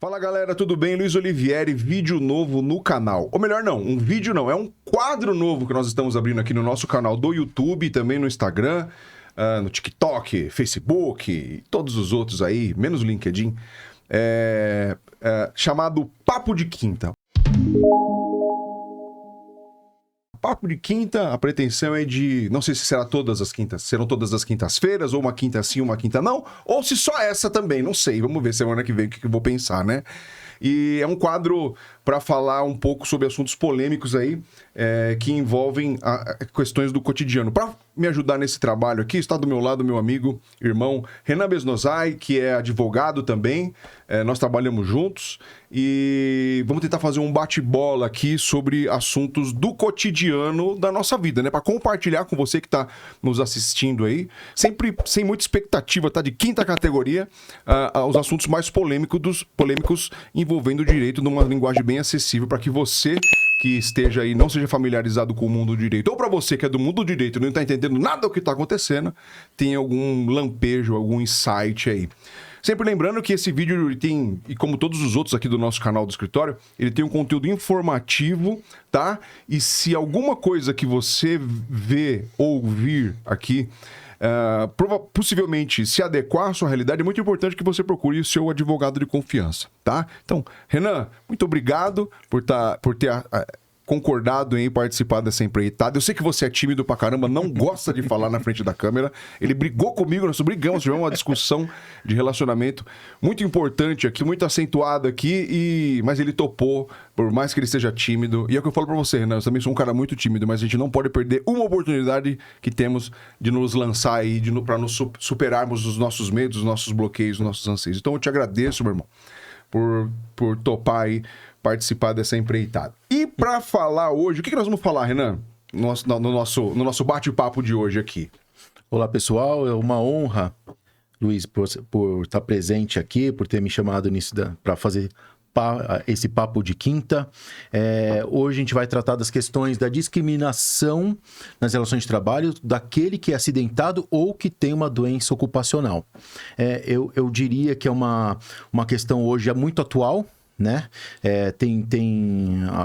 Fala galera, tudo bem? Luiz Olivieri, vídeo novo no canal. Ou melhor não, um vídeo não, é um quadro novo que nós estamos abrindo aqui no nosso canal do YouTube, também no Instagram, no TikTok, Facebook e todos os outros aí, menos o LinkedIn, chamado Papo de Quinta. Papo de quinta, a pretensão é de... Não sei se serão todas as quintas-feiras, ou uma quinta sim, uma quinta não, ou se só essa também, não sei. Vamos ver semana que vem o que eu vou pensar, né? E é um quadro para falar um pouco sobre assuntos polêmicos aí, que envolvem questões do cotidiano. Para me ajudar nesse trabalho aqui, está do meu lado meu amigo, irmão Renan Besnozai, que é advogado também. Nós trabalhamos juntos e vamos tentar fazer um bate-bola aqui sobre assuntos do cotidiano da nossa vida, né? Para compartilhar com você que está nos assistindo aí, sempre sem muita expectativa, tá? De quinta categoria, os assuntos mais polêmicos envolvendo o direito numa linguagem bem acessível para que você que esteja aí, não seja familiarizado com o mundo do direito, ou para você que é do mundo do direito e não está entendendo nada do que está acontecendo, tem algum lampejo, algum insight aí. Sempre lembrando que esse vídeo ele tem, e como todos os outros aqui do nosso canal do escritório, ele tem um conteúdo informativo, tá? E se alguma coisa que você vê, ouvir aqui, possivelmente se adequar à sua realidade, é muito importante que você procure o seu advogado de confiança, tá? Então, Renan, muito obrigado por ter concordado em participar dessa empreitada. Eu sei que você é tímido pra caramba, não gosta de falar na frente da câmera. Ele brigou comigo, nós brigamos, tivemos uma discussão de relacionamento muito importante aqui, muito acentuada aqui, mas ele topou, por mais que ele seja tímido. E é o que eu falo pra você, Renan, eu também sou um cara muito tímido, mas a gente não pode perder uma oportunidade que temos de nos lançar aí, pra nos superarmos os nossos medos, os nossos bloqueios, os nossos anseios. Então eu te agradeço, meu irmão, por topar aí, participar dessa empreitada. E para falar hoje, o que nós vamos falar, Renan? No nosso bate-papo de hoje aqui. Olá, pessoal. É uma honra, Luiz, por estar presente aqui, por ter me chamado para fazer esse papo de quinta. Hoje a gente vai tratar das questões da discriminação nas relações de trabalho daquele que é acidentado ou que tem uma doença ocupacional. Eu diria que é uma questão hoje muito atual, né?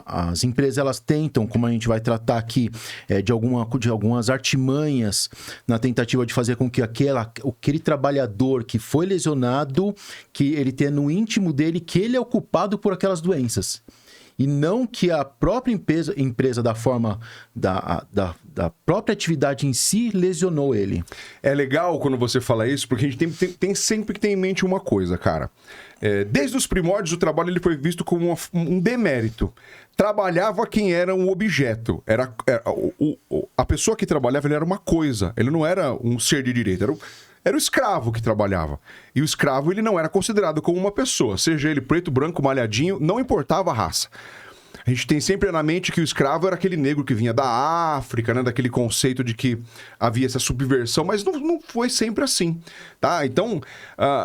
As empresas elas tentam, como a gente vai tratar aqui, de algumas artimanhas na tentativa de fazer com que aquele trabalhador que foi lesionado, que ele tenha no íntimo dele que ele é o culpado por aquelas doenças. E não que a própria empresa da forma da própria atividade em si lesionou ele. É legal quando você fala isso, porque a gente tem sempre que ter em mente uma coisa, cara. Desde os primórdios, o trabalho ele foi visto como um demérito. Trabalhava quem era um objeto. A pessoa que trabalhava, ele era uma coisa. Ele não era um ser de direito. Era o escravo que trabalhava. E o escravo, ele não era considerado como uma pessoa. Seja ele preto, branco, malhadinho, não importava a raça. A gente tem sempre na mente que o escravo era aquele negro que vinha da África, né? Daquele conceito de que havia essa subversão, mas não foi sempre assim, tá? Então,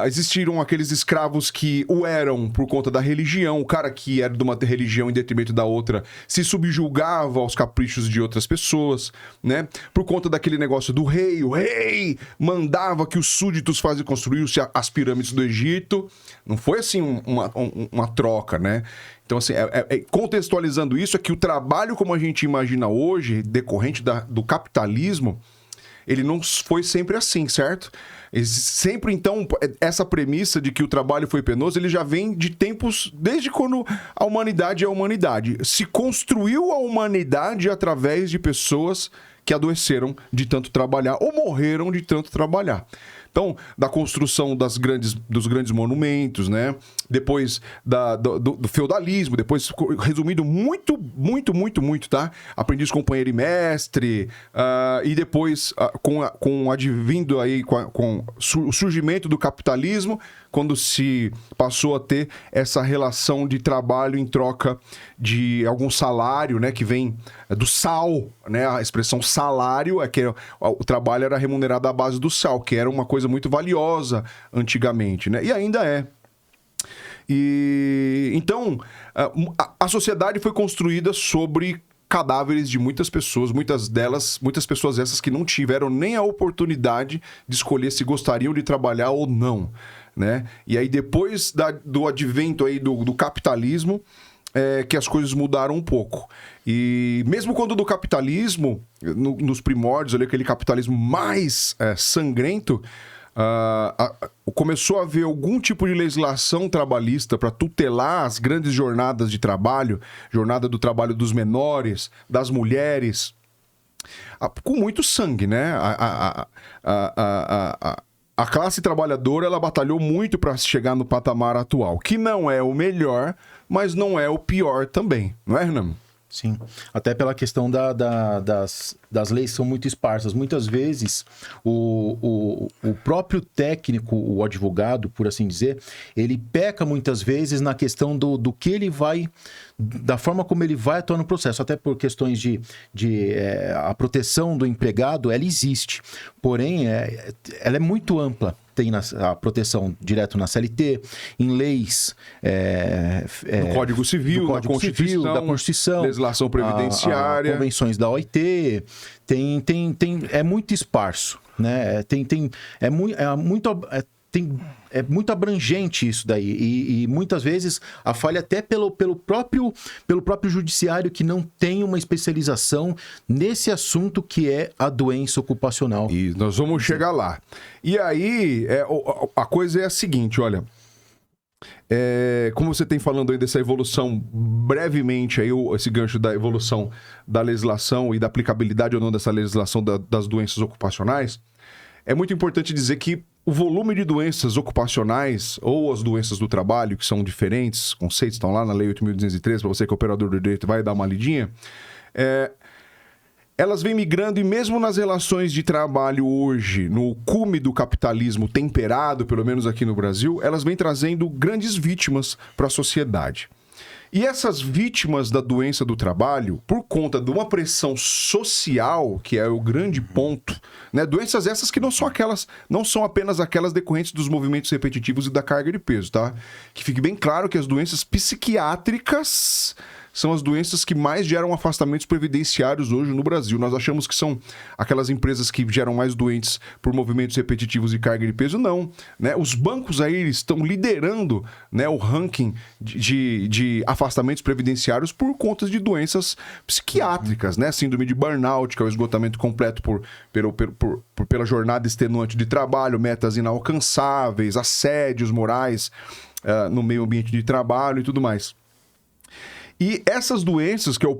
existiram aqueles escravos que o eram por conta da religião, o cara que era de uma religião em detrimento da outra se subjugava aos caprichos de outras pessoas, né? Por conta daquele negócio do rei, o rei mandava que os súditos construíssem as pirâmides do Egito. Não foi assim uma troca, né? Então, assim, contextualizando isso, é que o trabalho como a gente imagina hoje, decorrente do capitalismo, ele não foi sempre assim, certo? Sempre, então, essa premissa de que o trabalho foi penoso, ele já vem de tempos, desde quando a humanidade é a humanidade. Se construiu a humanidade através de pessoas que adoeceram de tanto trabalhar ou morreram de tanto trabalhar. Então, da construção dos grandes monumentos, né? Depois do feudalismo, depois, resumindo muito, tá? Aprendiz, companheiro e mestre, e depois, com o surgimento do capitalismo, quando se passou a ter essa relação de trabalho em troca de algum salário, né? Que vem do sal, né? A expressão salário é que o trabalho era remunerado à base do sal, que era uma coisa muito valiosa antigamente, né? E ainda é. Então, a sociedade foi construída sobre cadáveres de muitas pessoas, muitas pessoas essas que não tiveram nem a oportunidade de escolher se gostariam de trabalhar ou não. né? E aí depois do advento aí do capitalismo, que as coisas mudaram um pouco. E mesmo quando do capitalismo, nos primórdios, ali, aquele capitalismo mais sangrento, começou a haver algum tipo de legislação trabalhista para tutelar as grandes jornadas de trabalho, jornada do trabalho dos menores, das mulheres, com muito sangue, né? A classe trabalhadora, ela batalhou muito para chegar no patamar atual, que não é o melhor, mas não é o pior também, não é, Renan? Sim, até pela questão das leis são muito esparsas. Muitas vezes, o próprio técnico, o advogado, por assim dizer, ele peca muitas vezes na questão do que ele vai, da forma como ele vai atuar no processo. Até por questões a proteção do empregado, ela existe. Porém, ela é muito ampla. Tem a proteção direto na CLT, em leis... no Código Civil, na Constituição, legislação previdenciária, convenções da OIT, é muito esparso, né? É muito abrangente isso daí. E muitas vezes a falha até pelo próprio judiciário, que não tem uma especialização nesse assunto que é a doença ocupacional. E nós vamos chegar lá. E aí, a coisa é a seguinte, olha... como você tem falando aí dessa evolução, brevemente, aí, esse gancho da evolução da legislação e da aplicabilidade ou não dessa legislação das doenças ocupacionais, é muito importante dizer que o volume de doenças ocupacionais ou as doenças do trabalho, que são diferentes, conceitos estão lá na Lei 8.203, para você que é operador do direito vai dar uma lidinha, elas vêm migrando, e mesmo nas relações de trabalho hoje, no cume do capitalismo temperado, pelo menos aqui no Brasil, elas vêm trazendo grandes vítimas para a sociedade. E essas vítimas da doença do trabalho, por conta de uma pressão social, que é o grande ponto, né? Doenças essas que não são apenas aquelas decorrentes dos movimentos repetitivos e da carga de peso, tá? Que fique bem claro que as doenças psiquiátricas são as doenças que mais geram afastamentos previdenciários hoje no Brasil. Nós achamos que são aquelas empresas que geram mais doentes por movimentos repetitivos e carga de peso. Não, né? Os bancos aí estão liderando, né, o ranking de afastamentos previdenciários por conta de doenças psiquiátricas, né? Síndrome de burnout, que é o esgotamento completo pela jornada extenuante de trabalho, metas inalcançáveis, assédios morais no meio ambiente de trabalho e tudo mais. E essas doenças, que é o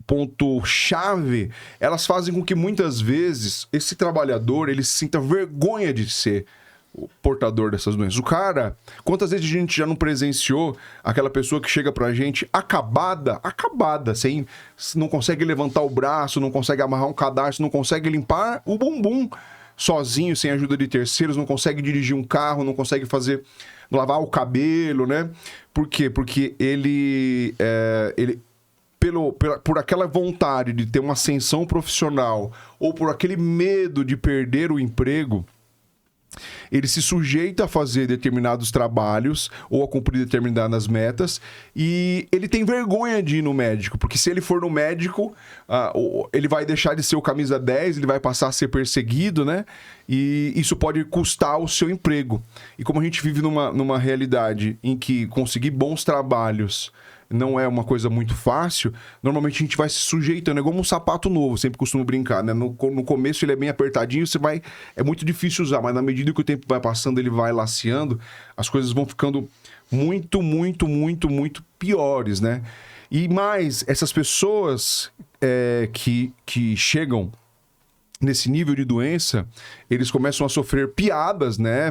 ponto-chave, elas fazem com que muitas vezes esse trabalhador ele sinta vergonha de ser o portador dessas doenças. O cara, quantas vezes a gente já não presenciou aquela pessoa que chega pra gente acabada, sem, não consegue levantar o braço, não consegue amarrar um cadarço, não consegue limpar o bumbum sozinho, sem ajuda de terceiros, não consegue dirigir um carro, não consegue lavar o cabelo, né? Por quê? Porque ele por aquela vontade de ter uma ascensão profissional ou por aquele medo de perder o emprego, ele se sujeita a fazer determinados trabalhos ou a cumprir determinadas metas, e ele tem vergonha de ir no médico, porque se ele for no médico, ele vai deixar de ser o camisa 10, ele vai passar a ser perseguido, né? E isso pode custar o seu emprego. E como a gente vive numa realidade em que conseguir bons trabalhos não é uma coisa muito fácil, normalmente a gente vai se sujeitando, é como um sapato novo, sempre costumo brincar, né? No começo ele é bem apertadinho, é muito difícil usar, mas na medida que o tempo vai passando, ele vai laceando, as coisas vão ficando muito, muito, muito, muito piores, né? E mais, essas pessoas que chegam nesse nível de doença, eles começam a sofrer piadas, né?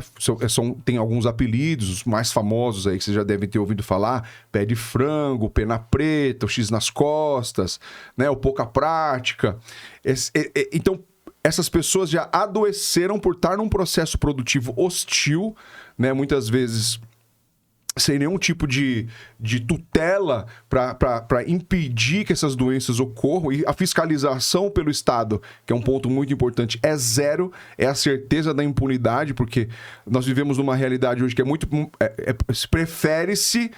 Tem alguns apelidos, os mais famosos aí que vocês já devem ter ouvido falar: pé de frango, pena preta, o X nas costas, né? O pouca prática. Então, essas pessoas já adoeceram por estar num processo produtivo hostil, né? Muitas vezes sem nenhum tipo de tutela para impedir que essas doenças ocorram. E a fiscalização pelo Estado, que é um ponto muito importante, é zero, é a certeza da impunidade, porque nós vivemos numa realidade hoje que prefere-se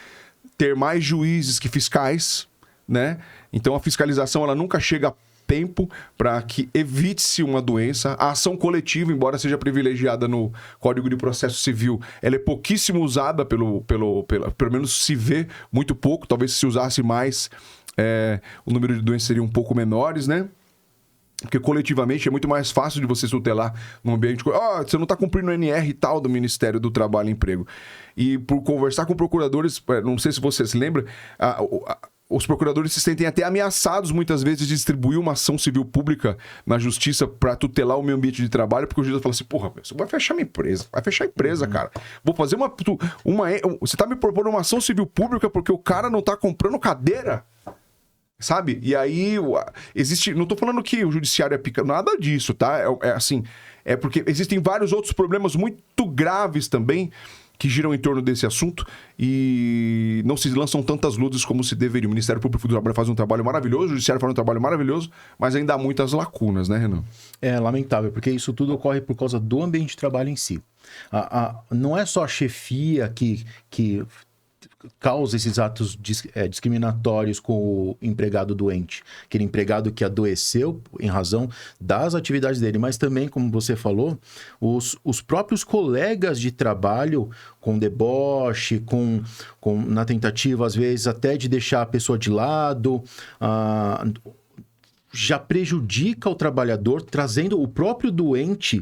ter mais juízes que fiscais, né? Então a fiscalização ela nunca chega tempo para que evite-se uma doença. A ação coletiva, embora seja privilegiada no Código de Processo Civil, ela é pouquíssimo usada pelo menos se vê muito pouco. Talvez se usasse mais, o número de doenças seria um pouco menores, né? Porque coletivamente é muito mais fácil de você se tutelar num ambiente... você não está cumprindo o NR e tal do Ministério do Trabalho e Emprego. E por conversar com procuradores, não sei se você se lembra, os procuradores se sentem até ameaçados muitas vezes de distribuir uma ação civil pública na justiça para tutelar o meio ambiente de trabalho, porque o juiz fala assim, porra, você vai fechar minha empresa. Vai fechar a empresa, cara. Vou fazer você tá me propondo uma ação civil pública porque o cara não tá comprando cadeira? Sabe? E aí, existe... Não tô falando que o judiciário é pica... Nada disso, tá? Assim... É porque existem vários outros problemas muito graves também que giram em torno desse assunto e não se lançam tantas luzes como se deveria. O Ministério Público do Trabalho faz um trabalho maravilhoso, o Judiciário faz um trabalho maravilhoso, mas ainda há muitas lacunas, né, Renan? É lamentável, porque isso tudo ocorre por causa do ambiente de trabalho em si. Não é só a chefia que causa esses atos discriminatórios com o empregado doente. Aquele empregado que adoeceu em razão das atividades dele, mas também, como você falou, os próprios colegas de trabalho com deboche, na tentativa, às vezes, até de deixar a pessoa de lado, já prejudica o trabalhador, trazendo o próprio doente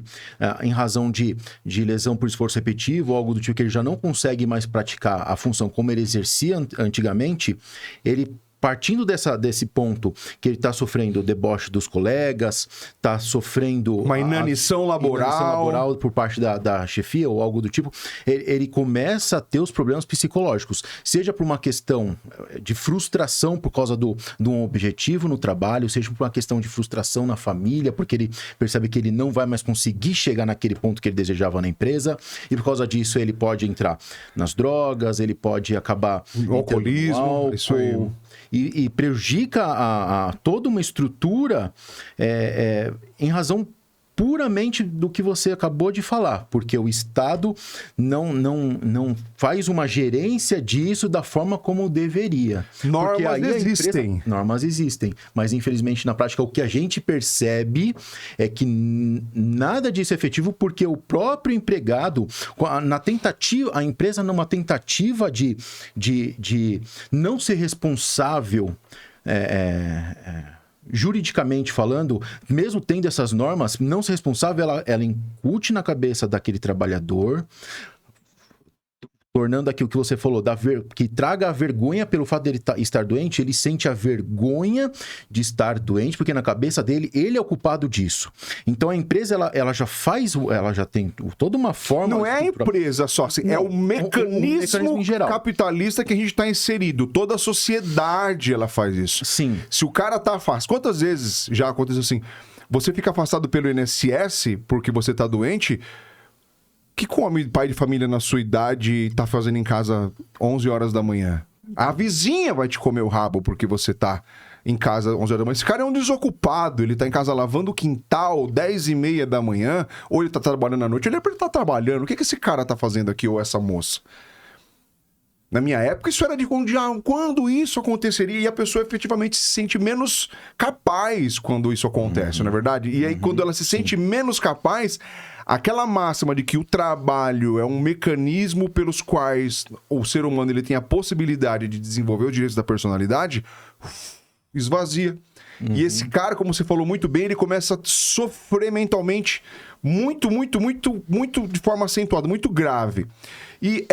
em razão de lesão por esforço repetitivo ou algo do tipo que ele já não consegue mais praticar a função como ele exercia antigamente, ele... Partindo desse ponto que ele está sofrendo o deboche dos colegas, está sofrendo... Uma inanição laboral por parte da chefia ou algo do tipo, ele começa a ter os problemas psicológicos. Seja por uma questão de frustração por causa de um objetivo no trabalho, seja por uma questão de frustração na família, porque ele percebe que ele não vai mais conseguir chegar naquele ponto que ele desejava na empresa, e por causa disso ele pode entrar nas drogas, ele pode acabar... O alcoolismo, isso aí... E prejudica toda uma estrutura em razão puramente do que você acabou de falar, porque o Estado não faz uma gerência disso da forma como deveria. Normas existem, mas infelizmente na prática o que a gente percebe é que nada disso é efetivo porque o próprio empregado, a empresa numa tentativa de não ser responsável juridicamente falando, mesmo tendo essas normas, não ser responsável, ela incute na cabeça daquele trabalhador, tornando aqui o que você falou, que traga a vergonha pelo fato dele estar doente, ele sente a vergonha de estar doente, porque na cabeça dele, ele é o culpado disso. Então a empresa, ela já tem toda uma forma... Não é a empresa só, assim, é o mecanismo capitalista que a gente está inserido. Toda a sociedade, ela faz isso. Sim. Se o cara tá afastado... Quantas vezes já aconteceu assim? Você fica afastado pelo INSS porque você tá doente... O que o pai de família na sua idade tá fazendo em casa 11 horas da manhã? A vizinha vai te comer o rabo porque você tá em casa 11 horas da manhã. Esse cara é um desocupado, ele tá em casa lavando o quintal 10h30 da manhã, ou ele tá trabalhando à noite. Ele tá trabalhando. O que esse cara tá fazendo aqui, ou essa moça? Na minha época, isso era de quando isso aconteceria e a pessoa efetivamente se sente menos capaz quando isso acontece, não é verdade? E aí, quando ela se sente menos capaz, aquela máxima de que o trabalho é um mecanismo pelos quais o ser humano ele tem a possibilidade de desenvolver os direitos da personalidade, esvazia. E esse cara, como você falou muito bem, ele começa a sofrer mentalmente muito, de forma acentuada, muito grave. E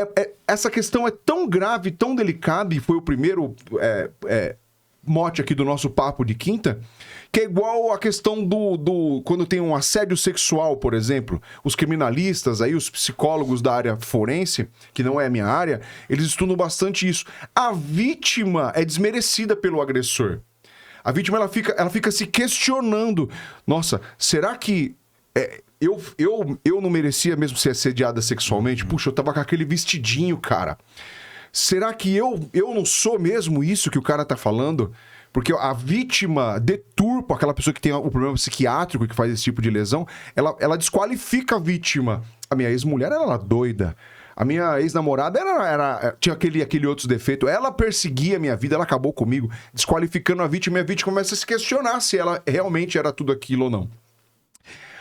essa questão é tão grave, tão delicada, e foi o primeiro mote aqui do nosso papo de quinta, que é igual a questão quando tem um assédio sexual, por exemplo. Os criminalistas, aí, os psicólogos da área forense, que não é a minha área, eles estudam bastante isso. A vítima é desmerecida pelo agressor. A vítima, ela fica se questionando. Nossa, será que eu não merecia mesmo ser assediada sexualmente? Puxa, eu tava com aquele vestidinho, cara. Será que eu não sou mesmo isso que o cara tá falando? Porque a vítima deturpa aquela pessoa que tem o problema psiquiátrico, que faz esse tipo de lesão, ela desqualifica a vítima. A minha ex-mulher, ela era doida. A minha ex-namorada tinha aquele outro defeito. Ela perseguia a minha vida, ela acabou comigo, desqualificando a vítima, e a vítima começa a se questionar se ela realmente era tudo aquilo ou não.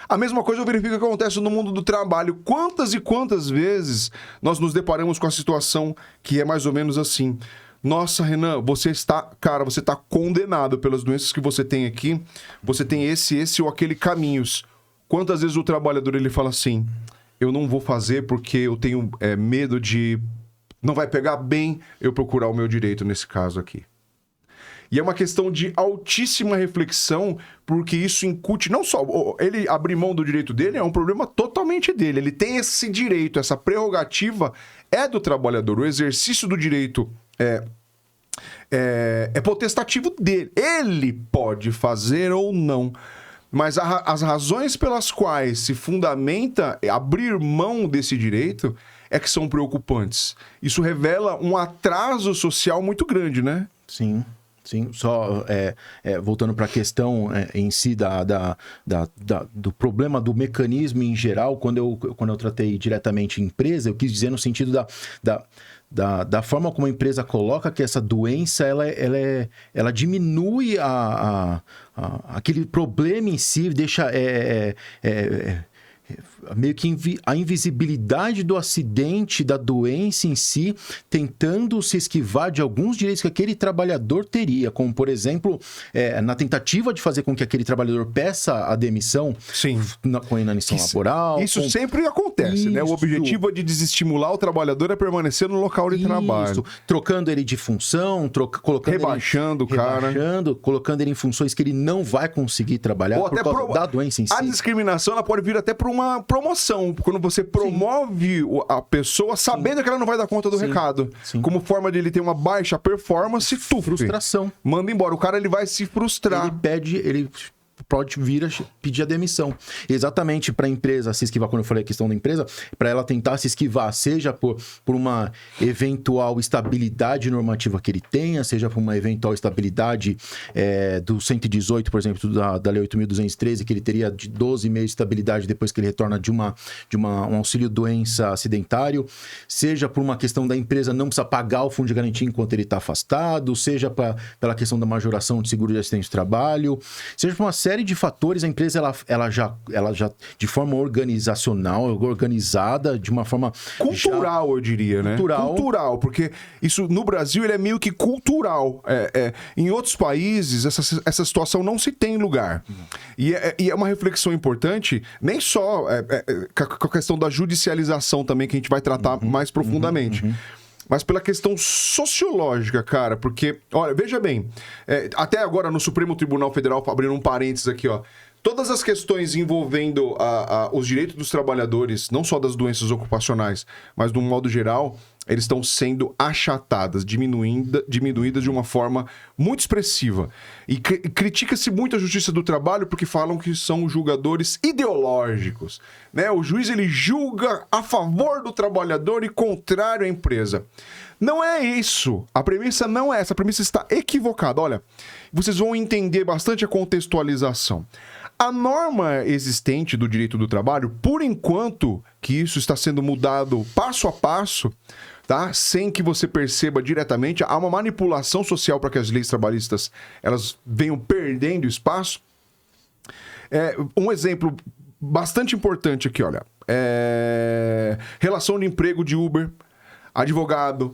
A mesma coisa eu verifico que acontece no mundo do trabalho. Quantas e quantas vezes nós nos deparamos com a situação que é mais ou menos assim. Nossa, Renan, você está condenado pelas doenças que você tem aqui. Você tem esse ou aquele caminhos. Quantas vezes o trabalhador ele fala assim, eu não vou fazer porque eu tenho medo de... Não vai pegar bem eu procurar o meu direito nesse caso aqui. E é uma questão de altíssima reflexão, porque isso incute, não só ele abrir mão do direito dele, é um problema totalmente dele. Ele tem esse direito, essa prerrogativa é do trabalhador. O exercício do direito é potestativo dele. Ele pode fazer ou não. Mas as razões pelas quais se fundamenta abrir mão desse direito é que são preocupantes. Isso revela um atraso social muito grande, né? Sim. Sim, só voltando para a questão em si do problema do mecanismo em geral, quando eu tratei diretamente empresa, eu quis dizer no sentido da forma como a empresa coloca que essa doença ela diminui aquele problema em si, deixa meio que a invisibilidade do acidente, da doença em si, tentando se esquivar de alguns direitos que aquele trabalhador teria, como, por exemplo, na tentativa de fazer com que aquele trabalhador peça a demissão com a inanição laboral. Isso sempre acontece, né? O objetivo é de desestimular o trabalhador a permanecer no local de trabalho. Trocando ele de função, rebaixando o cara. Colocando ele em funções que ele não vai conseguir trabalhar por causa da doença em si. A discriminação ela pode vir até por uma promoção, quando você promove a pessoa sabendo que ela não vai dar conta do recado. Como forma de ele ter uma baixa performance, frustração. Manda embora. O cara ele vai se frustrar. Ele pode vir a pedir a demissão. Exatamente para a empresa se esquivar, quando eu falei a questão da empresa, para ela tentar se esquivar, seja por uma eventual estabilidade normativa que ele tenha, seja por uma eventual estabilidade do 118, por exemplo, da Lei 8.213, que ele teria de 12 meses de estabilidade depois que ele retorna de um auxílio-doença acidentário, seja por uma questão da empresa não precisar pagar o fundo de garantia enquanto ele está afastado, seja pela questão da majoração de seguro de acidente de trabalho, seja por uma série de fatores. A empresa ela já de forma organizacional, organizada, de uma forma cultural, eu diria, né? Cultural, porque isso no Brasil ele é meio que cultural. Em outros países essa situação não se tem lugar. E é uma reflexão importante, nem só com a questão da judicialização também, que a gente vai tratar mais profundamente. Mas pela questão sociológica, cara, porque, olha, veja bem, até agora no Supremo Tribunal Federal, abrindo um parênteses aqui, ó, todas as questões envolvendo os direitos dos trabalhadores, não só das doenças ocupacionais, mas de um modo geral, eles estão sendo achatadas, diminuídas de uma forma muito expressiva. E critica-se muito a Justiça do Trabalho porque falam que são julgadores ideológicos, né? O juiz ele julga a favor do trabalhador e contrário à empresa. Não é isso. A premissa não é essa. A premissa está equivocada. Olha, vocês vão entender bastante a contextualização. A norma existente do direito do trabalho, por enquanto que isso está sendo mudado passo a passo, tá? Sem que você perceba diretamente, há uma manipulação social para que as leis trabalhistas elas venham perdendo espaço. Um exemplo bastante importante aqui, olha. Relação de emprego de Uber, advogado,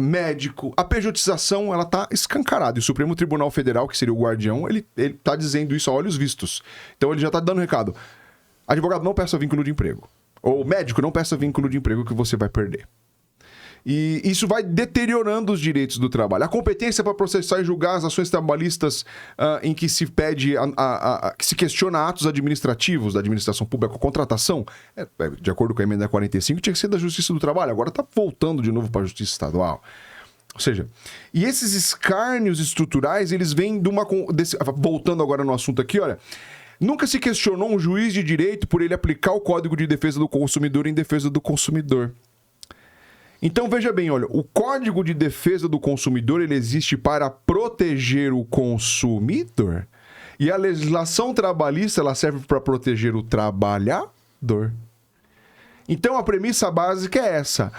médico, a pejotização, ela tá escancarada. E o Supremo Tribunal Federal, que seria o guardião, ele tá dizendo isso a olhos vistos. Então ele já tá dando recado. Advogado, não peça vínculo de emprego. Ou médico, não peça vínculo de emprego que você vai perder. E isso vai deteriorando os direitos do trabalho. A competência para processar e julgar as ações trabalhistas em que se pede, que se questiona atos administrativos da administração pública, contratação, de acordo com a emenda 45, tinha que ser da Justiça do Trabalho. Agora está voltando de novo para a Justiça Estadual. Ou seja, e esses escárnios estruturais, eles vêm voltando agora no assunto aqui, olha. Nunca se questionou um juiz de direito por ele aplicar o Código de Defesa do Consumidor em defesa do consumidor. Então, veja bem, olha, o Código de Defesa do Consumidor, ele existe para proteger o consumidor e a legislação trabalhista, ela serve para proteger o trabalhador. Então, a premissa básica é essa.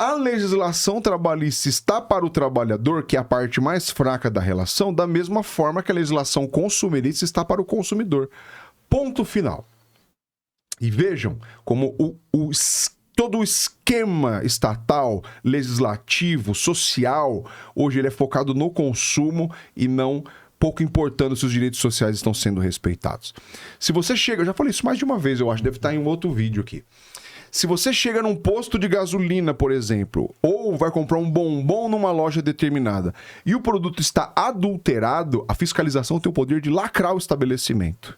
A legislação trabalhista está para o trabalhador, que é a parte mais fraca da relação, da mesma forma que a legislação consumerista está para o consumidor. Ponto final. E vejam como todo o esquema estatal, legislativo, social, hoje ele é focado no consumo e não pouco importando se os direitos sociais estão sendo respeitados. Se você chega, eu já falei isso mais de uma vez, eu acho, deve estar em um outro vídeo aqui. Se você chega num posto de gasolina, por exemplo, ou vai comprar um bombom numa loja determinada e o produto está adulterado, a fiscalização tem o poder de lacrar o estabelecimento.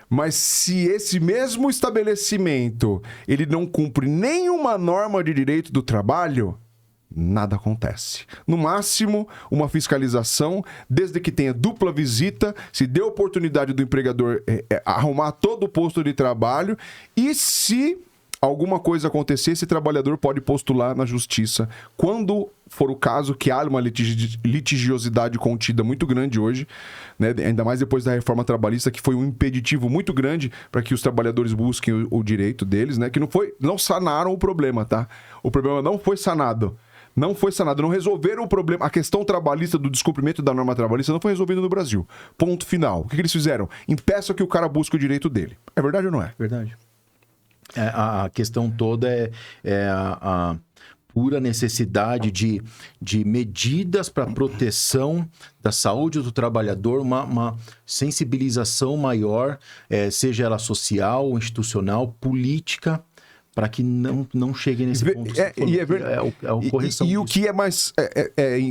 Mas se esse mesmo estabelecimento ele não cumpre nenhuma norma de direito do trabalho, nada acontece. No máximo, uma fiscalização, desde que tenha dupla visita, se dê oportunidade do empregador arrumar todo o posto de trabalho, e se alguma coisa acontecer, esse trabalhador pode postular na justiça. Quando for o caso, que há uma litigiosidade contida muito grande hoje, né? Ainda mais depois da reforma trabalhista, que foi um impeditivo muito grande para que os trabalhadores busquem o direito deles, né? Que não sanaram o problema, tá? O problema não foi sanado. Não foi sanado, não resolveram o problema. A questão trabalhista do descumprimento da norma trabalhista não foi resolvida no Brasil. Ponto final. O que eles fizeram? Impeçam que o cara busque o direito dele. É verdade ou não é? Verdade. A questão toda é a pura necessidade de medidas para proteção da saúde do trabalhador, uma sensibilização maior, seja ela social, institucional, política, para que não chegue nesse ponto. O que é mais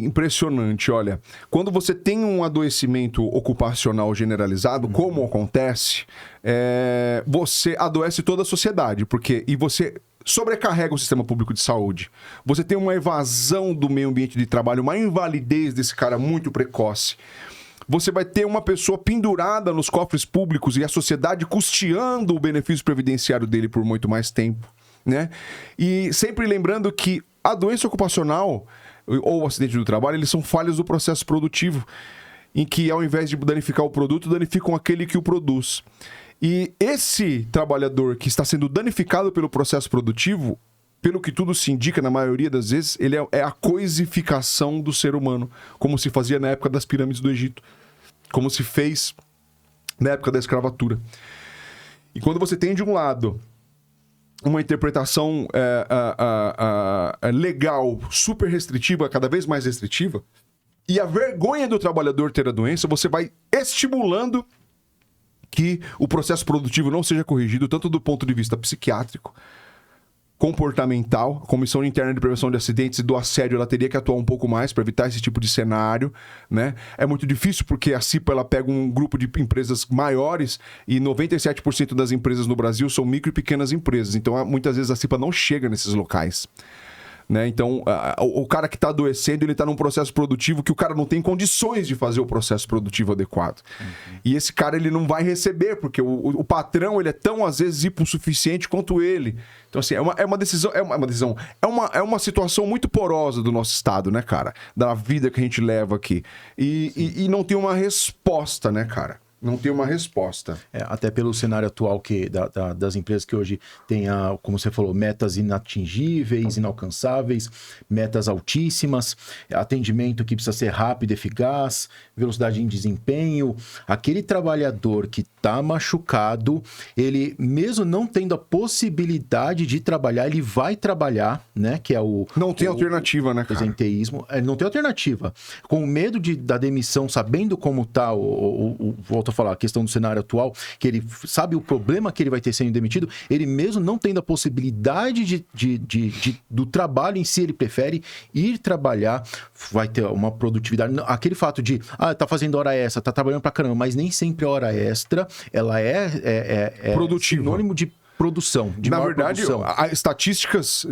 impressionante, olha, quando você tem um adoecimento ocupacional generalizado, como acontece, você adoece toda a sociedade, e você sobrecarrega o sistema público de saúde. Você tem uma evasão do meio ambiente de trabalho, uma invalidez desse cara muito precoce. Você vai ter uma pessoa pendurada nos cofres públicos e a sociedade custeando o benefício previdenciário dele por muito mais tempo, né? E sempre lembrando que a doença ocupacional ou o acidente do trabalho, eles são falhas do processo produtivo, em que ao invés de danificar o produto, danificam aquele que o produz. E esse trabalhador que está sendo danificado pelo processo produtivo, pelo que tudo se indica, na maioria das vezes, ele é a coisificação do ser humano, como se fazia na época das pirâmides do Egito, como se fez na época da escravatura. E quando você tem, de um lado, uma interpretação legal super restritiva, cada vez mais restritiva, e a vergonha do trabalhador ter a doença, você vai estimulando que o processo produtivo não seja corrigido, tanto do ponto de vista psiquiátrico, comportamental. A Comissão Interna de Prevenção de Acidentes e do Assédio, ela teria que atuar um pouco mais para evitar esse tipo de cenário, né? É muito difícil porque a CIPA, ela pega um grupo de empresas maiores e 97% das empresas no Brasil são micro e pequenas empresas. Então, muitas vezes a CIPA não chega nesses locais, né? Então, o cara que está adoecendo, ele está num processo produtivo que o cara não tem condições de fazer o processo produtivo adequado. E esse cara, ele não vai receber, porque o patrão, ele é tão, às vezes, hipossuficiente quanto ele. Então, assim, é uma situação muito porosa do nosso Estado, né, cara? Da vida que a gente leva aqui. E não tem uma resposta, né, cara? Não tem uma resposta. Até pelo cenário atual das empresas que hoje têm, como você falou, metas inatingíveis, inalcançáveis, metas altíssimas, atendimento que precisa ser rápido, eficaz, velocidade em desempenho. Aquele trabalhador que está machucado, ele mesmo não tendo a possibilidade de trabalhar, ele vai trabalhar, né? Que é Não tem alternativa, né, cara? Presenteísmo. Ele não tem alternativa. Com medo da demissão, sabendo como está volto a falar, a questão do cenário atual, que ele sabe o problema que ele vai ter sendo demitido, ele mesmo não tendo a possibilidade do trabalho em si, ele prefere ir trabalhar, vai ter uma produtividade. Aquele fato de, tá fazendo hora extra, tá trabalhando pra caramba, mas nem sempre a hora extra, ela é produtiva. Sinônimo de produção, de Na maior verdade, produção. As estatísticas,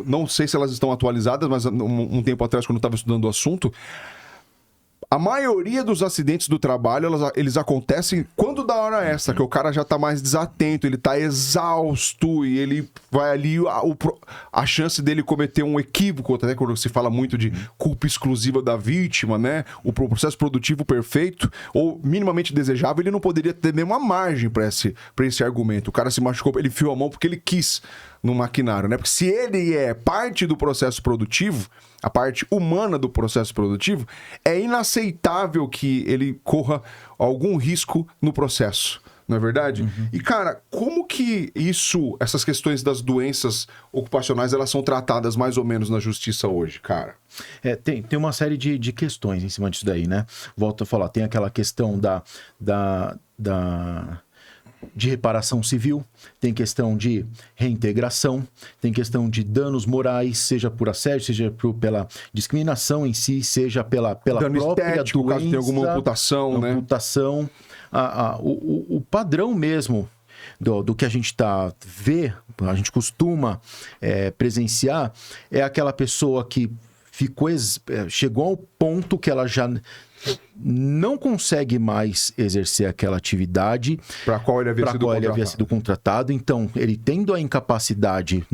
não sei se elas estão atualizadas, mas um tempo atrás, quando eu estava estudando o assunto, A maioria dos acidentes do trabalho, eles acontecem quando dá hora extra, que o cara já tá mais desatento, ele tá exausto e ele vai ali, a chance dele cometer um equívoco, até quando se fala muito de culpa exclusiva da vítima, né? O processo produtivo perfeito ou minimamente desejável, ele não poderia ter nenhuma margem para esse argumento. O cara se machucou, ele fiou a mão porque ele quis no maquinário, né? Porque se ele é parte do processo produtivo, a parte humana do processo produtivo, é inaceitável que ele corra algum risco no processo, não é verdade? E, cara, como que essas questões das doenças ocupacionais, elas são tratadas mais ou menos na justiça hoje, cara? Tem uma série de questões em cima disso daí, né? Volto a falar, tem aquela questão de reparação civil, tem questão de reintegração, tem questão de danos morais, seja por assédio, seja pela discriminação em si, seja pela dano própria estético, doença, caso tenha alguma amputação, né? Amputação. O padrão mesmo do que a gente a gente costuma presenciar, é aquela pessoa que chegou ao ponto que ela já não consegue mais exercer aquela atividade para qual ele havia sido contratado. Então, ele tendo a incapacidade,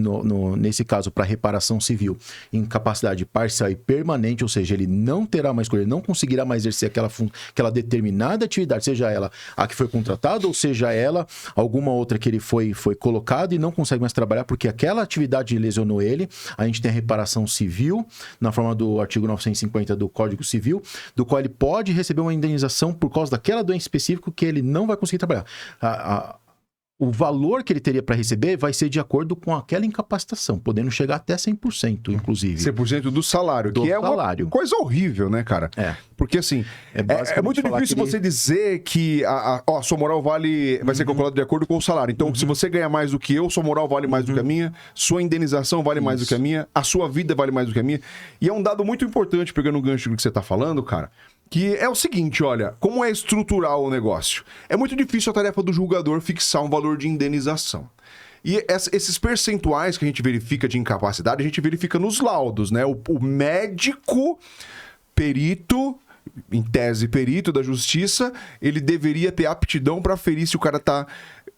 nesse caso, para reparação civil, incapacidade parcial e permanente, ou seja, ele não terá mais escolha, ele não conseguirá mais exercer aquela determinada atividade, seja ela a que foi contratado, ou seja ela alguma outra que ele foi colocado e não consegue mais trabalhar porque aquela atividade lesionou ele. A gente tem a reparação civil, na forma do artigo 950 do Código Civil, do qual ele pode receber uma indenização por causa daquela doença específica que ele não vai conseguir trabalhar. O valor que ele teria para receber vai ser de acordo com aquela incapacitação, podendo chegar até 100%, inclusive. 100% do salário, que é uma coisa horrível, né, cara? Porque, assim, é muito difícil você dizer que a sua moral vai ser calculada de acordo com o salário. Então, se você ganha mais do que eu, sua moral vale mais do que a minha, sua indenização vale mais do que a minha, a sua vida vale mais do que a minha. E é um dado muito importante, pegando o gancho do que você tá falando, cara, que é o seguinte, olha, como é estrutural o negócio? É muito difícil a tarefa do julgador fixar um valor de indenização. E esses percentuais que a gente verifica de incapacidade, a gente verifica nos laudos, né? O médico, perito, em tese perito da justiça, ele deveria ter aptidão para aferir se o cara tá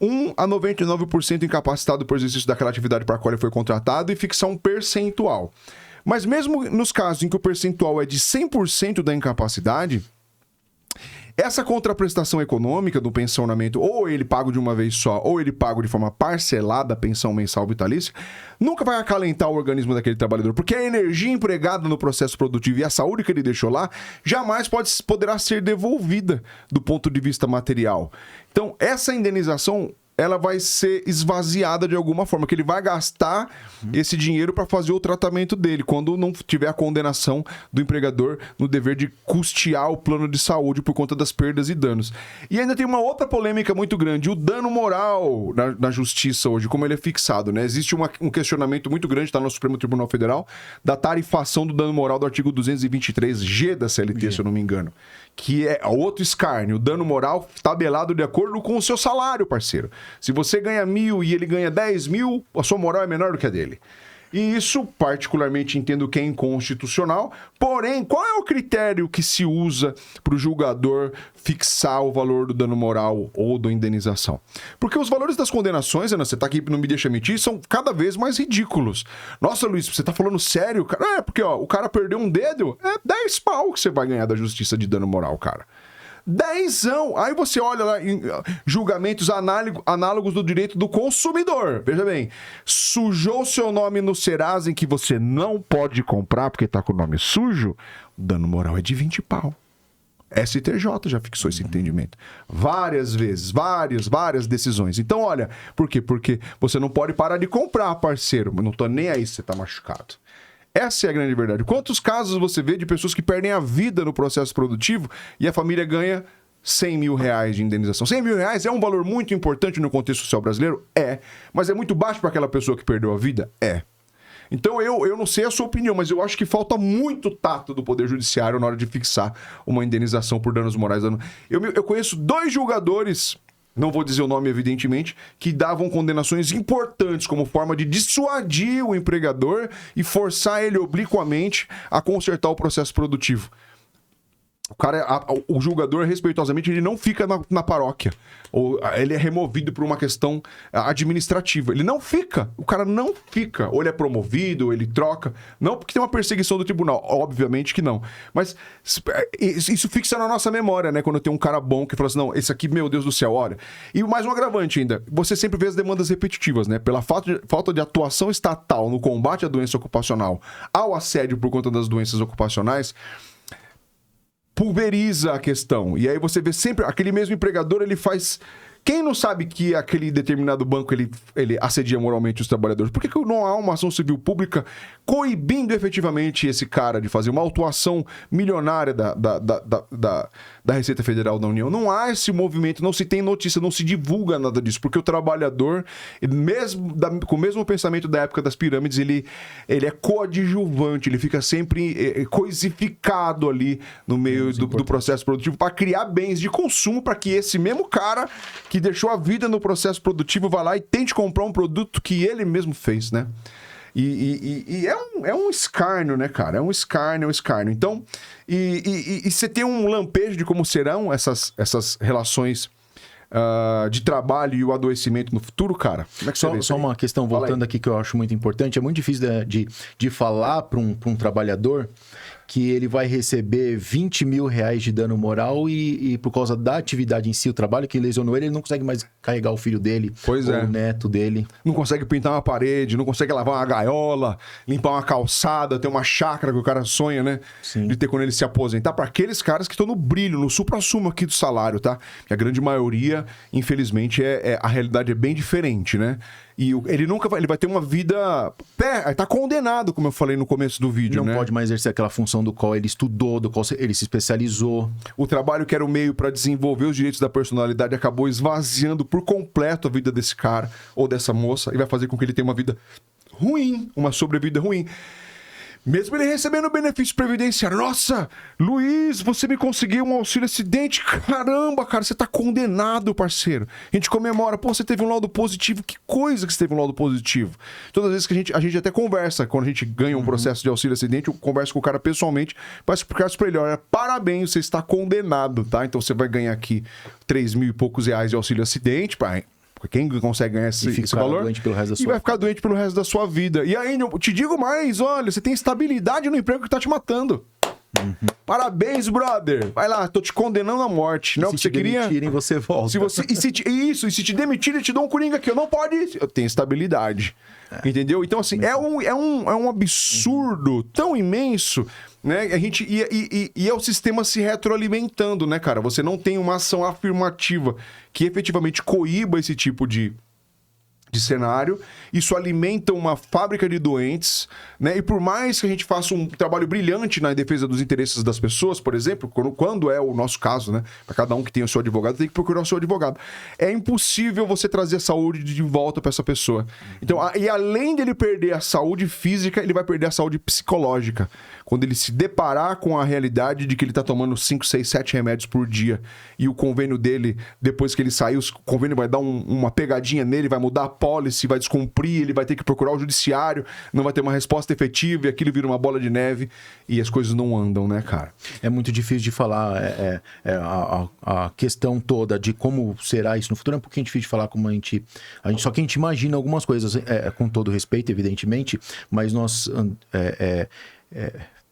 1 a 99% incapacitado por exercício daquela atividade para a qual ele foi contratado e fixar um percentual. Mas mesmo nos casos em que o percentual é de 100% da incapacidade, essa contraprestação econômica do pensionamento, ou ele paga de uma vez só, ou ele paga de forma parcelada a pensão mensal vitalícia, nunca vai acalentar o organismo daquele trabalhador, porque a energia empregada no processo produtivo e a saúde que ele deixou lá jamais poderá ser devolvida do ponto de vista material. Então, essa indenização, ela vai ser esvaziada de alguma forma, que ele vai gastar esse dinheiro para fazer o tratamento dele, quando não tiver a condenação do empregador no dever de custear o plano de saúde por conta das perdas e danos. E ainda tem uma outra polêmica muito grande, o dano moral na justiça hoje, como ele é fixado, né? Existe um questionamento muito grande, está no Supremo Tribunal Federal, da tarifação do dano moral do artigo 223G da CLT, se eu não me engano, que é outro escárnio, o dano moral tabelado de acordo com o seu salário, parceiro. Se você ganha 1.000 e ele ganha 10.000, a sua moral é menor do que a dele. E isso, particularmente, entendo que é inconstitucional. Porém, qual é o critério que se usa para o julgador fixar o valor do dano moral ou da indenização? Porque os valores das condenações, Ana, você está aqui não me deixa mentir, são cada vez mais ridículos. Nossa, Luiz, você está falando sério? Cara? Porque o cara perdeu um dedo, é 10 pau que você vai ganhar da justiça de dano moral, cara. 10ão. Aí você olha lá em julgamentos análogos do direito do consumidor. Veja bem, sujou seu nome no Serasa em que você não pode comprar porque tá com o nome sujo, o dano moral é de 20 pau. STJ já fixou esse entendimento. Várias vezes, várias decisões. Então, olha, por quê? Porque você não pode parar de comprar, parceiro. Mas não tô nem aí se você tá machucado. Essa é a grande verdade. Quantos casos você vê de pessoas que perdem a vida no processo produtivo e a família ganha 100 mil reais de indenização? 100 mil reais é um valor muito importante no contexto social brasileiro? É. Mas é muito baixo para aquela pessoa que perdeu a vida? É. Então eu não sei a sua opinião, mas eu acho que falta muito tato do Poder Judiciário na hora de fixar uma indenização por danos morais. Eu conheço 2 julgadores, não vou dizer o nome evidentemente, que davam condenações importantes como forma de dissuadir o empregador e forçar ele obliquamente a consertar o processo produtivo. O cara, o julgador, respeitosamente, ele não fica na paróquia. Ou ele é removido por uma questão administrativa. Ele não fica. O cara não fica. Ou ele é promovido, ou ele troca. Não porque tem uma perseguição do tribunal. Obviamente que não. Mas isso fixa na nossa memória, né? Quando tem um cara bom que fala assim, não, esse aqui, meu Deus do céu, olha. E mais um agravante ainda. Você sempre vê as demandas repetitivas, né? Pela falta de atuação estatal no combate à doença ocupacional, ao assédio por conta das doenças ocupacionais, pulveriza a questão. E aí você vê sempre aquele mesmo empregador, ele faz... Quem não sabe que aquele determinado banco ele assedia moralmente os trabalhadores? Por que não há uma ação civil pública coibindo efetivamente esse cara de fazer uma autuação milionária da Receita Federal da União? Não há esse movimento, não se tem notícia, não se divulga nada disso, porque o trabalhador, mesmo com o mesmo pensamento da época das pirâmides, ele é coadjuvante, ele fica sempre coisificado ali no meio do processo produtivo para criar bens de consumo para que esse mesmo cara que deixou a vida no processo produtivo vá lá e tente comprar um produto que ele mesmo fez, né? E é um escárnio, né, cara? É um escárnio. Então, e você tem um lampejo de como serão essas relações de trabalho e o adoecimento no futuro, cara? Como é que você vê isso só aí? uma questão, voltando aqui, que eu acho muito importante. É muito difícil de falar para um trabalhador que ele vai receber 20 mil reais de dano moral e por causa da atividade em si, o trabalho que lesionou ele não consegue mais carregar o filho dele ou o neto dele. Não consegue pintar uma parede, não consegue lavar uma gaiola, limpar uma calçada, ter uma chácara que o cara sonha, né? Sim. De ter quando ele se aposentar. Para aqueles caras que estão no brilho, no supra-sumo aqui do salário, tá? Que a grande maioria, infelizmente, a realidade é bem diferente, né? E ele nunca vai... Ele vai ter uma vida... tá condenado, como eu falei no começo do vídeo, Não pode mais exercer aquela função do qual ele estudou, do qual ele se especializou. O trabalho que era o meio para desenvolver os direitos da personalidade acabou esvaziando por completo a vida desse cara ou dessa moça e vai fazer com que ele tenha uma vida ruim, uma sobrevida ruim. Mesmo ele recebendo benefício previdenciário. Nossa, Luiz, você me conseguiu um auxílio acidente. Caramba, cara, você tá condenado, parceiro. A gente comemora. Pô, você teve um laudo positivo. Que coisa que você teve um laudo positivo. Todas as vezes que a gente até conversa, quando a gente ganha um processo de auxílio acidente, eu converso com o cara pessoalmente para explicar isso pra ele. Olha, parabéns, você está condenado, tá? Então você vai ganhar aqui 3 mil e poucos reais de auxílio acidente, pai. Quem consegue ganhar esse valor e vai ficar doente pelo resto da sua vida. E aí, eu te digo mais, olha, você tem estabilidade no emprego que tá te matando. Parabéns, brother. Vai lá, tô te condenando à morte. Não, se você queria. Se te demitirem, você volta. E se te demitirem, te dão um coringa aqui. Eu não pode. Eu tenho estabilidade. Entendeu? Então, assim, é um absurdo tão imenso, né? A gente e é o sistema se retroalimentando, né, cara? Você não tem uma ação afirmativa que efetivamente coíba esse tipo de cenário, isso alimenta uma fábrica de doentes, né? E por mais que a gente faça um trabalho brilhante na defesa dos interesses das pessoas, por exemplo, quando é o nosso caso, né? Para cada um que tem o seu advogado, tem que procurar o seu advogado. É impossível você trazer a saúde de volta para essa pessoa. Então, e além dele perder a saúde física, ele vai perder a saúde psicológica. Quando ele se deparar com a realidade de que ele está tomando 5, 6, 7 remédios por dia e o convênio dele, depois que ele sair, o convênio vai dar uma pegadinha nele, vai mudar a pólice, vai descumprir, ele vai ter que procurar o judiciário, não vai ter uma resposta efetiva e aquilo vira uma bola de neve e as coisas não andam, né, cara? É muito difícil de falar a questão toda de como será isso no futuro. É um pouquinho difícil de falar como só que a gente imagina algumas coisas, com todo respeito, evidentemente, mas nós...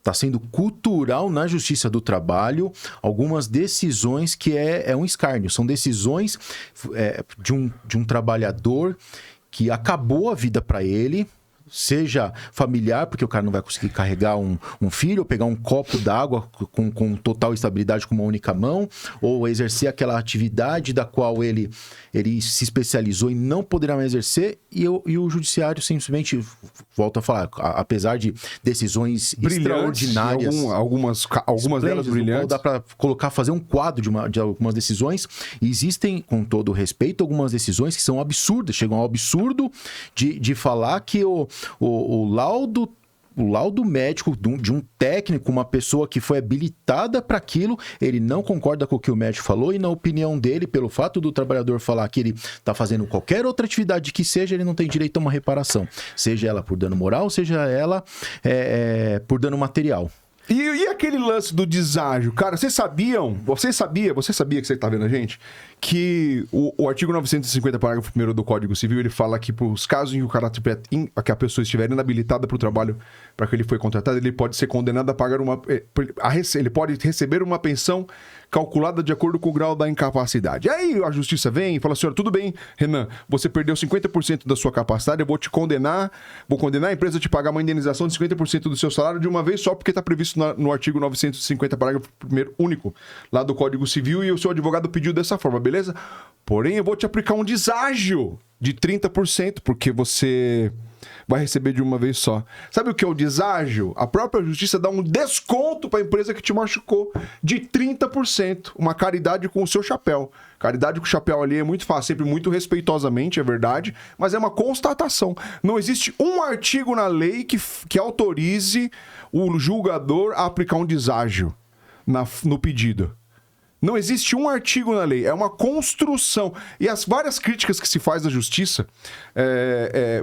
Está sendo cultural na Justiça do Trabalho algumas decisões que é um escárnio. São decisões de um trabalhador que acabou a vida para ele, seja familiar, porque o cara não vai conseguir carregar um filho, ou pegar um copo d'água com total estabilidade com uma única mão, ou exercer aquela atividade da qual ele se especializou e não poderá mais exercer, e o judiciário simplesmente, volto a falar, apesar de decisões brilhantes, extraordinárias, algumas delas brilhantes, dá para fazer um quadro de algumas decisões, e existem, com todo o respeito, algumas decisões que são absurdas, chegam ao absurdo de falar que o laudo médico de um técnico, uma pessoa que foi habilitada para aquilo, ele não concorda com o que o médico falou e, na opinião dele, pelo fato do trabalhador falar que ele está fazendo qualquer outra atividade que seja, ele não tem direito a uma reparação. Seja ela por dano moral, seja ela por dano material. E aquele lance do deságio? Cara, vocês sabiam? Você sabia que você tá vendo a gente? Que o artigo 950, parágrafo 1º do Código Civil, ele fala que para os casos em que o caráter que a pessoa estiver inabilitada para o trabalho para que ele foi contratado, ele pode ser condenado a pagar ele pode receber uma pensão calculada de acordo com o grau da incapacidade. Aí a justiça vem e fala assim, tudo bem, Renan, você perdeu 50% da sua capacidade, eu vou condenar a empresa a te pagar uma indenização de 50% do seu salário de uma vez só porque está previsto no artigo 950, parágrafo 1º único, lá do Código Civil, e o seu advogado pediu dessa forma, beleza? Porém, eu vou te aplicar um deságio de 30%, porque você vai receber de uma vez só. Sabe o que é o deságio? A própria justiça dá um desconto para a empresa que te machucou de 30%. Uma caridade com o seu chapéu. Caridade com o chapéu ali é muito fácil, sempre muito respeitosamente, é verdade, mas é uma constatação. Não existe um artigo na lei que autorize o julgador a aplicar um deságio no pedido. Não existe um artigo na lei, é uma construção. E as várias críticas que se faz à justiça,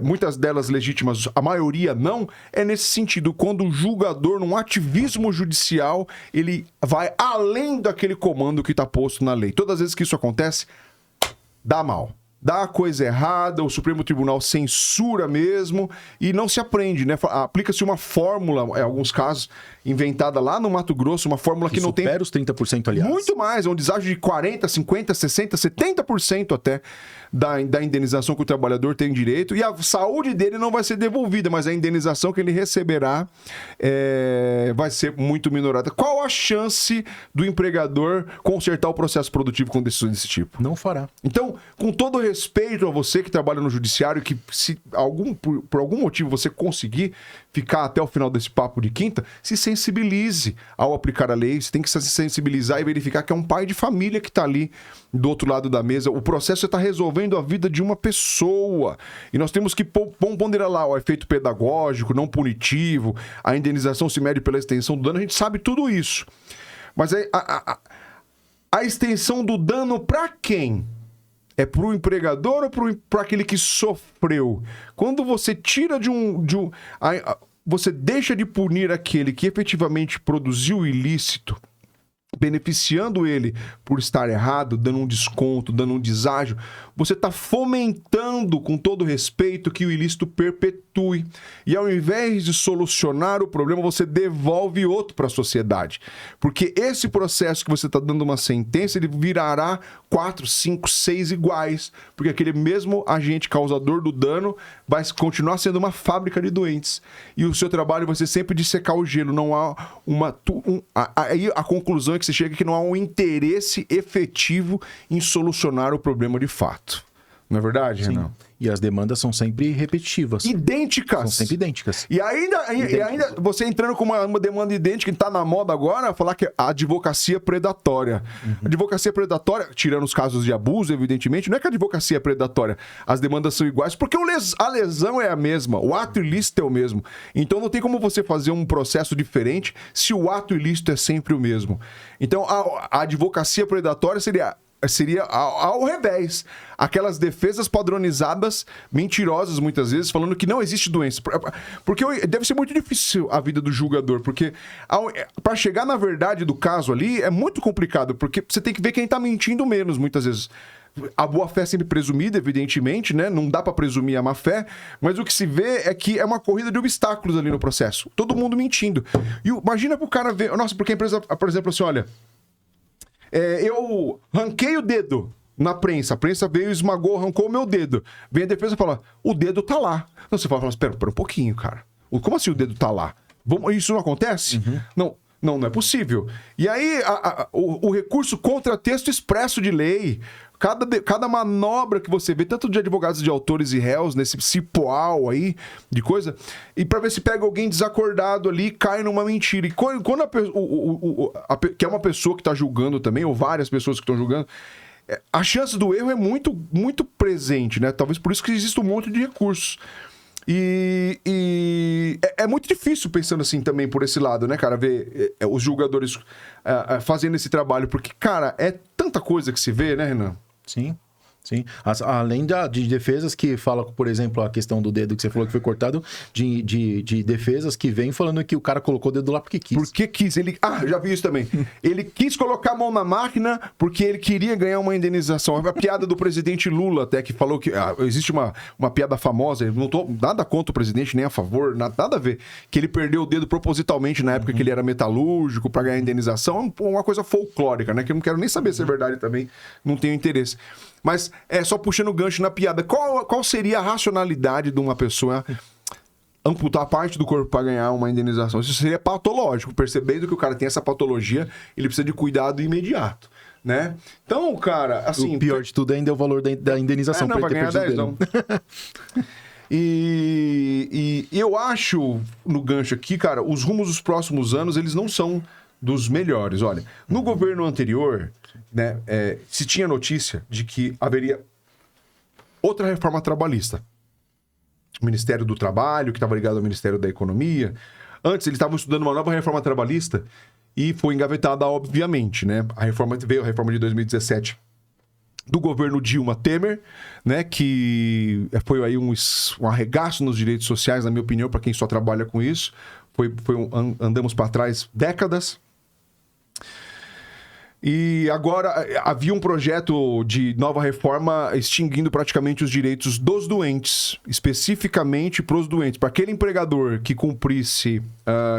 muitas delas legítimas, a maioria não, é nesse sentido. Quando o julgador, num ativismo judicial, ele vai além daquele comando que está posto na lei. Todas as vezes que isso acontece, dá mal. Dá a coisa errada, o Supremo Tribunal censura mesmo e não se aprende, né? Aplica-se uma fórmula, em alguns casos, inventada lá no Mato Grosso, uma fórmula que não tem... supera os 30%, aliás. Muito mais, é um deságio de 40%, 50%, 60%, 70% até da indenização que o trabalhador tem direito, e a saúde dele não vai ser devolvida, mas a indenização que ele receberá vai ser muito minorada. Qual a chance do empregador consertar o processo produtivo com decisões desse tipo? Não fará. Então, com todo respeito a você que trabalha no judiciário, que se por algum motivo você conseguir ficar até o final desse papo de quinta, se sensibilize ao aplicar a lei. Você tem que se sensibilizar e verificar que é um pai de família que está ali do outro lado da mesa. O processo está resolvendo a vida de uma pessoa. E nós temos que ponderar lá o efeito pedagógico, não punitivo, a indenização se mede pela extensão do dano, a gente sabe tudo isso. Mas a extensão do dano para quem? É para o empregador ou para aquele que sofreu? Quando você tira você deixa de punir aquele que efetivamente produziu o ilícito, beneficiando ele por estar errado, dando um desconto, dando um deságio, você está fomentando, com todo respeito, que o ilícito perpetue. E ao invés de solucionar o problema, você devolve outro para a sociedade. Porque esse processo que você está dando uma sentença, ele virará 4, 5, 6 iguais. Porque aquele mesmo agente causador do dano vai continuar sendo uma fábrica de doentes. E o seu trabalho vai ser sempre de secar o gelo. Não há aí a conclusão é que você chega que não há um interesse efetivo em solucionar o problema de fato. Não é verdade, Sim. Renan? E as demandas são sempre repetitivas. Idênticas. São sempre idênticas. E ainda você entrando com uma demanda idêntica, que está na moda agora, falar que é a advocacia predatória. Advocacia predatória, tirando os casos de abuso, evidentemente, não é que a advocacia é predatória. As demandas são iguais, porque a lesão é a mesma, o ato ilícito é o mesmo. Então não tem como você fazer um processo diferente se o ato ilícito é sempre o mesmo. Então a advocacia predatória seria ao revés. Aquelas defesas padronizadas, mentirosas muitas vezes, falando que não existe doença. Porque deve ser muito difícil a vida do julgador, porque para chegar na verdade do caso ali é muito complicado, porque você tem que ver quem está mentindo menos, muitas vezes. A boa-fé é sempre presumida, evidentemente, né? Não dá para presumir a má-fé, mas o que se vê é que é uma corrida de obstáculos ali no processo. Todo mundo mentindo. E imagina pro cara ver... Nossa, porque a empresa, por exemplo, assim, olha... eu ranquei o dedo na prensa. A prensa veio, esmagou, arrancou o meu dedo. Vem a defesa e fala, o dedo tá lá. Não, você fala, espera um pouquinho, cara. Como assim o dedo tá lá? Isso não acontece? Não é possível. E aí, o recurso contra texto expresso de lei, cada manobra que você vê, tanto de advogados de autores e réus, nesse cipoal aí, de coisa, e pra ver se pega alguém desacordado ali e cai numa mentira. E quando que é uma pessoa que tá julgando também, ou várias pessoas que estão julgando, a chance do erro é muito, muito presente, né? Talvez por isso que existe um monte de recursos. E é muito difícil pensando assim também por esse lado, né, cara? Ver os fazendo esse trabalho, porque, cara, é tanta coisa que se vê, né, Renan? Sim. Sim. Além de defesas que fala, por exemplo, a questão do dedo que você falou que foi cortado, de defesas que vem falando que o cara colocou o dedo lá porque quis. Porque quis. Já vi isso também. Ele quis colocar a mão na máquina porque ele queria ganhar uma indenização. A piada do presidente Lula até, que falou que... existe uma piada famosa, eu não tô nada contra o presidente, nem a favor, nada a ver, que ele perdeu o dedo propositalmente na época que ele era metalúrgico pra ganhar indenização. Uma coisa folclórica, né? Que eu não quero nem saber se é verdade também, não tenho interesse. Mas é só puxando o gancho na piada. Qual seria a racionalidade de uma pessoa amputar parte do corpo para ganhar uma indenização? Isso seria patológico. Percebendo que o cara tem essa patologia, ele precisa de cuidado imediato, né? Então, cara, assim... O pior de tudo ainda é o valor da indenização. Não, vai ganhar 10, não. E eu acho, no gancho aqui, cara, os rumos dos próximos anos, eles não são dos melhores. Olha, no governo anterior... né, se tinha notícia de que haveria outra reforma trabalhista. O Ministério do Trabalho, que estava ligado ao Ministério da Economia. Antes, eles estavam estudando uma nova reforma trabalhista e foi engavetada, obviamente, né? Veio a reforma de 2017 do governo Dilma Temer, né? Que foi aí um arregaço nos direitos sociais, na minha opinião, para quem só trabalha com isso. Andamos para trás décadas. E agora havia um projeto de nova reforma extinguindo praticamente os direitos dos doentes, especificamente para os doentes. Para aquele empregador que cumprisse,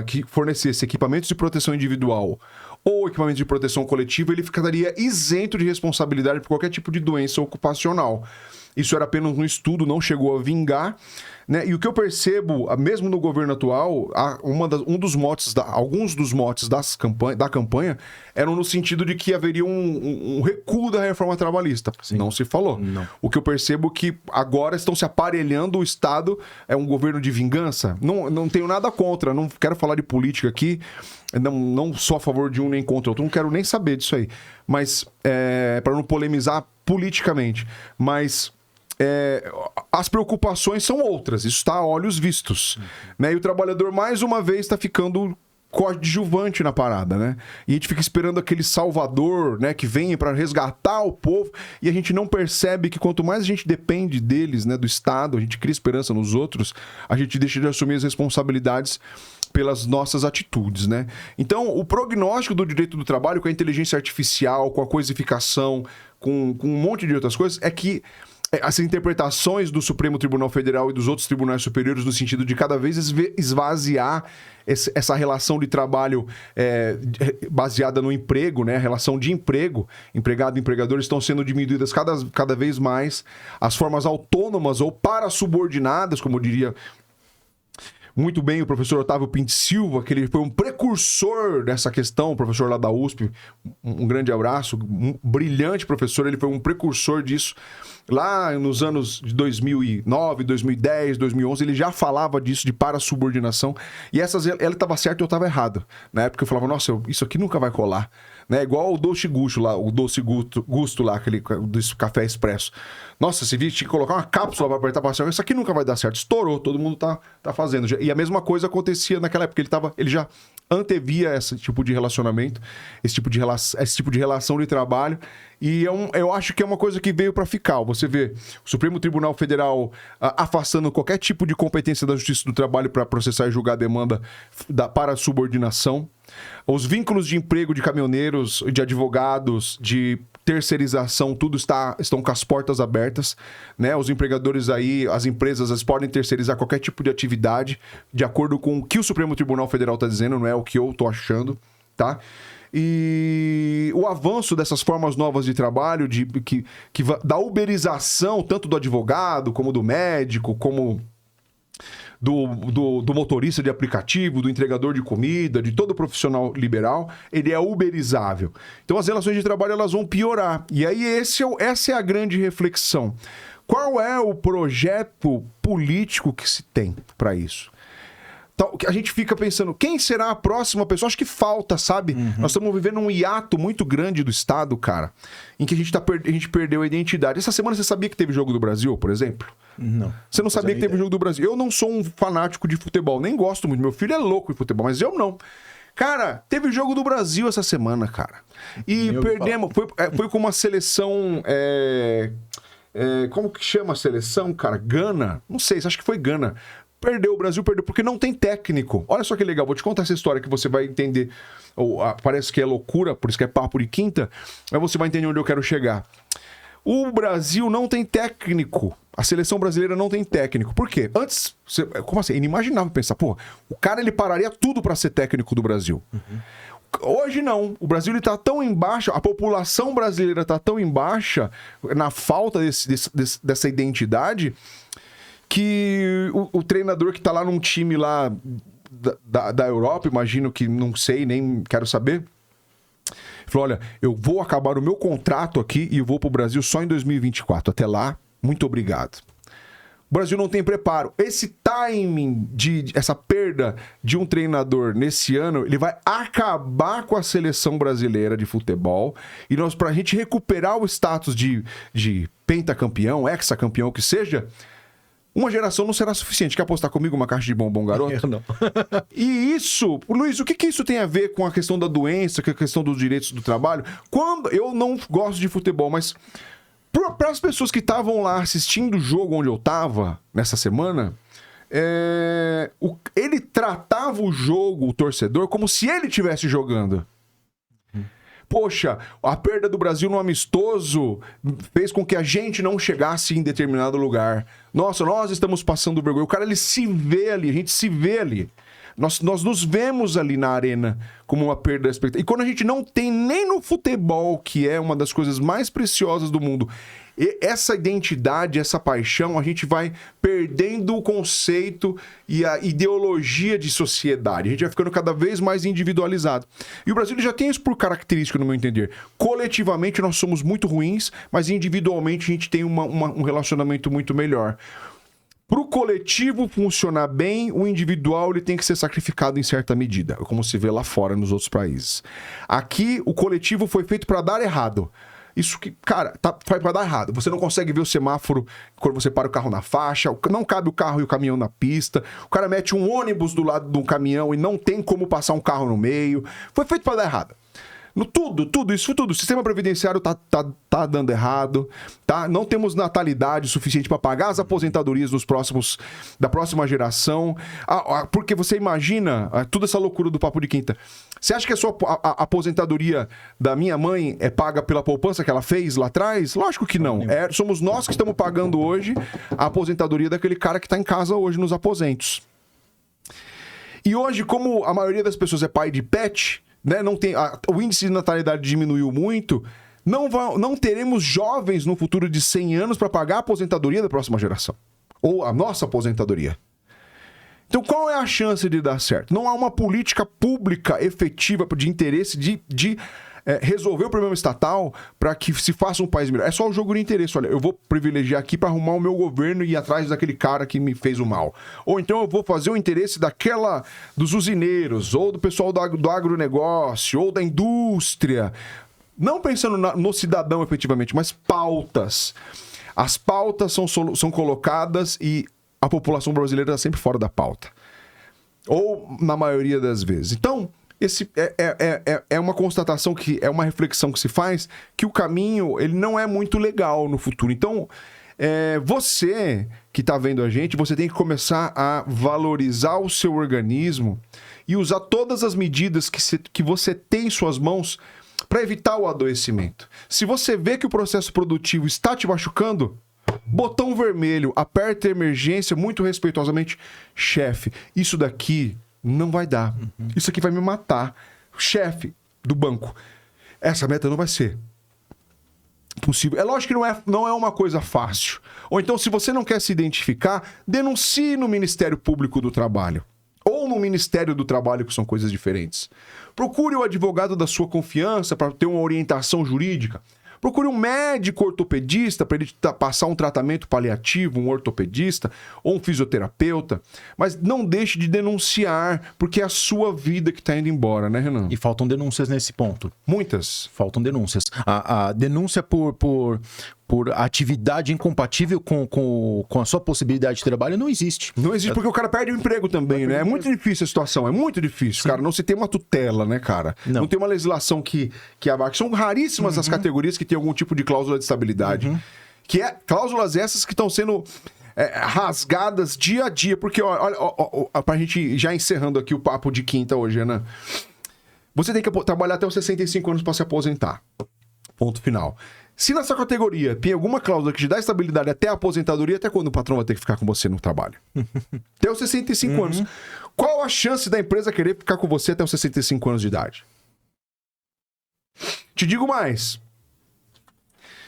que fornecesse equipamentos de proteção individual ou equipamentos de proteção coletiva, ele ficaria isento de responsabilidade por qualquer tipo de doença ocupacional. Isso era apenas um estudo, não chegou a vingar, né? E o que eu percebo, mesmo no governo atual, alguns dos motes da campanha eram no sentido de que haveria um recuo da reforma trabalhista. Sim. Não se falou. Não. O que eu percebo é que agora estão se aparelhando, o Estado é um governo de vingança. Não tenho nada contra, não quero falar de política aqui, não sou a favor de um nem contra o outro, não quero nem saber disso aí. Mas, para não polemizar politicamente, mas... as preocupações são outras, isso está a olhos vistos, né? E o trabalhador mais uma vez está ficando coadjuvante na parada, né? E a gente fica esperando aquele salvador, né, que venha para resgatar o povo, e a gente não percebe que quanto mais a gente depende deles, né, do Estado, a gente cria esperança nos outros, a gente deixa de assumir as responsabilidades pelas nossas atitudes, né? Então, o prognóstico do direito do trabalho com a inteligência artificial, com a coisificação, com um monte de outras coisas, é que as interpretações do Supremo Tribunal Federal e dos outros tribunais superiores no sentido de cada vez esvaziar essa relação de trabalho baseada no emprego, né? A relação de emprego, empregado e empregador, estão sendo diminuídas cada vez mais. As formas autônomas ou parasubordinadas, como eu diria muito bem o professor Otávio Pinto Silva, que ele foi um precursor dessa questão, o professor lá da USP, um grande abraço, um brilhante professor, ele foi um precursor disso. Lá nos anos de 2009, 2010, 2011, ele já falava disso, de parasubordinação, e ela estava certa e eu estava errado. Na época eu falava, nossa, isso aqui nunca vai colar. Né? Igual o Doce Gusto lá, aquele do café expresso. Nossa, você tinha que colocar uma cápsula para apertar para isso aqui nunca vai dar certo. Estourou, todo mundo tá fazendo. E a mesma coisa acontecia naquela época, ele já antevia esse tipo de relacionamento, esse tipo de relação de trabalho, e eu acho que é uma coisa que veio para ficar. Você vê o Supremo Tribunal Federal afastando qualquer tipo de competência da Justiça do Trabalho para processar e julgar a demanda para a subordinação. Os vínculos de emprego de caminhoneiros, de advogados, de terceirização, tudo estão com as portas abertas, né? Os empregadores aí, as empresas, elas podem terceirizar qualquer tipo de atividade de acordo com o que o Supremo Tribunal Federal está dizendo, não é o que eu tô achando, tá? E o avanço dessas formas novas de trabalho, da uberização, tanto do advogado, como do médico, como do motorista de aplicativo, do entregador de comida, de todo profissional liberal, ele é uberizável. Então as relações de trabalho elas vão piorar. E aí essa é a grande reflexão. Qual é o projeto político que se tem para isso? Então, a gente fica pensando, quem será a próxima pessoa? Acho que falta, sabe? Uhum. Nós estamos vivendo um hiato muito grande do Estado, cara, em que a gente perdeu a identidade. Essa semana você sabia que teve Jogo do Brasil, por exemplo? Não. Você não sabia que teve Jogo do Brasil? Eu não sou um fanático de futebol, nem gosto muito. Meu filho é louco de futebol, mas eu não. Cara, teve Jogo do Brasil essa semana, cara. E perdemos. Foi com uma seleção Como que chama a seleção, cara? Gana? Não sei, acho que foi Gana. Perdeu, o Brasil perdeu, porque não tem técnico. Olha só que legal, vou te contar essa história que você vai entender. Parece que é loucura, por isso que é papo de quinta, mas você vai entender onde eu quero chegar. O Brasil não tem técnico. A seleção brasileira não tem técnico. Por quê? Antes, como assim? É inimaginável pensar, pô, o cara ele pararia tudo para ser técnico do Brasil. Hoje não. O Brasil ele tá tão em baixa, a população brasileira tá tão em baixa, na falta dessa identidade, que o treinador que tá lá num time lá da Europa, imagino que, não sei, nem quero saber, falou, olha, eu vou acabar o meu contrato aqui e eu vou pro Brasil só em 2024. Até lá, muito obrigado. O Brasil não tem preparo. Esse timing, essa perda de um treinador nesse ano, ele vai acabar com a seleção brasileira de futebol. E pra gente recuperar o status de pentacampeão, hexacampeão, o que seja, uma geração não será suficiente. Quer apostar comigo uma caixa de bombom, garoto? Eu não. E isso, Luiz, o que isso tem a ver com a questão da doença, com a questão dos direitos do trabalho? Eu não gosto de futebol, mas para as pessoas que estavam lá assistindo o jogo onde eu estava nessa semana, ele tratava o jogo, o torcedor, como se ele estivesse jogando. Poxa, a perda do Brasil no amistoso fez com que a gente não chegasse em determinado lugar. Nossa, nós estamos passando vergonha. O cara, ele se vê ali, a gente se vê ali. Nós nos vemos ali na arena como uma perda da expectativa. E quando a gente não tem nem no futebol, que é uma das coisas mais preciosas do mundo, essa identidade, essa paixão, a gente vai perdendo o conceito e a ideologia de sociedade. A gente vai ficando cada vez mais individualizado. E o Brasil já tem isso por característica, no meu entender. Coletivamente nós somos muito ruins, mas individualmente a gente tem um relacionamento muito melhor. Para o coletivo funcionar bem, o individual ele tem que ser sacrificado em certa medida, como se vê lá fora nos outros países. Aqui, o coletivo foi feito para dar errado. Isso que, cara, foi para dar errado. Você não consegue ver o semáforo quando você para o carro na faixa, não cabe o carro e o caminhão na pista, o cara mete um ônibus do lado de um caminhão e não tem como passar um carro no meio. Foi feito para dar errado. Tudo. O sistema previdenciário tá dando errado, tá? Não temos natalidade suficiente para pagar as aposentadorias da próxima geração. Porque você imagina toda essa loucura do papo de quinta. Você acha que a aposentadoria da minha mãe é paga pela poupança que ela fez lá atrás? Lógico que não. Somos nós que estamos pagando hoje a aposentadoria daquele cara que está em casa hoje nos aposentos. E hoje, como a maioria das pessoas é pai de pet, né, o índice de natalidade diminuiu muito, não teremos jovens no futuro de 100 anos para pagar a aposentadoria da próxima geração. Ou a nossa aposentadoria. Então, qual é a chance de dar certo? Não há uma política pública efetiva de interesse de resolver o problema estatal para que se faça um país melhor. É só o jogo de interesse. Olha, eu vou privilegiar aqui para arrumar o meu governo e ir atrás daquele cara que me fez o mal. Ou então eu vou fazer o interesse dos usineiros, ou do pessoal do agronegócio, ou da indústria. Não pensando no cidadão efetivamente, mas pautas. As pautas são colocadas e a população brasileira está sempre fora da pauta. Ou na maioria das vezes. Então, é uma constatação, é uma reflexão que se faz, que o caminho ele não é muito legal no futuro. Então, você que está vendo a gente, você tem que começar a valorizar o seu organismo e usar todas as medidas que você tem em suas mãos para evitar o adoecimento. Se você vê que o processo produtivo está te machucando, botão vermelho, aperta a emergência muito respeitosamente, chefe, isso daqui não vai dar. Isso aqui vai me matar. Chefe do banco, essa meta não vai ser possível. É lógico que não é uma coisa fácil. Ou então, se você não quer se identificar, denuncie no Ministério Público do Trabalho. Ou no Ministério do Trabalho, que são coisas diferentes. Procure o advogado da sua confiança para ter uma orientação jurídica. Procure um médico ortopedista para ele passar um tratamento paliativo, um ortopedista ou um fisioterapeuta. Mas não deixe de denunciar, porque é a sua vida que está indo embora, né, Renan? E faltam denúncias nesse ponto. Muitas. Faltam denúncias. A denúncia por atividade incompatível com a sua possibilidade de trabalho não existe. Não existe porque o cara perde o emprego também, né? É muito difícil a situação, é muito difícil, cara. Não se tem uma tutela, né, cara? Não tem uma legislação que abarque. São raríssimas as categorias que tem algum tipo de cláusula de estabilidade. Que é cláusulas essas que estão sendo rasgadas dia a dia. Porque, olha, pra gente já encerrando aqui o papo de quinta hoje, Ana. Você tem que trabalhar até os 65 anos para se aposentar. Ponto final. Se na sua categoria tem alguma cláusula que te dá estabilidade até a aposentadoria, até quando o patrão vai ter que ficar com você no trabalho? Até os 65 anos. Qual a chance da empresa querer ficar com você até os 65 anos de idade? Te digo mais.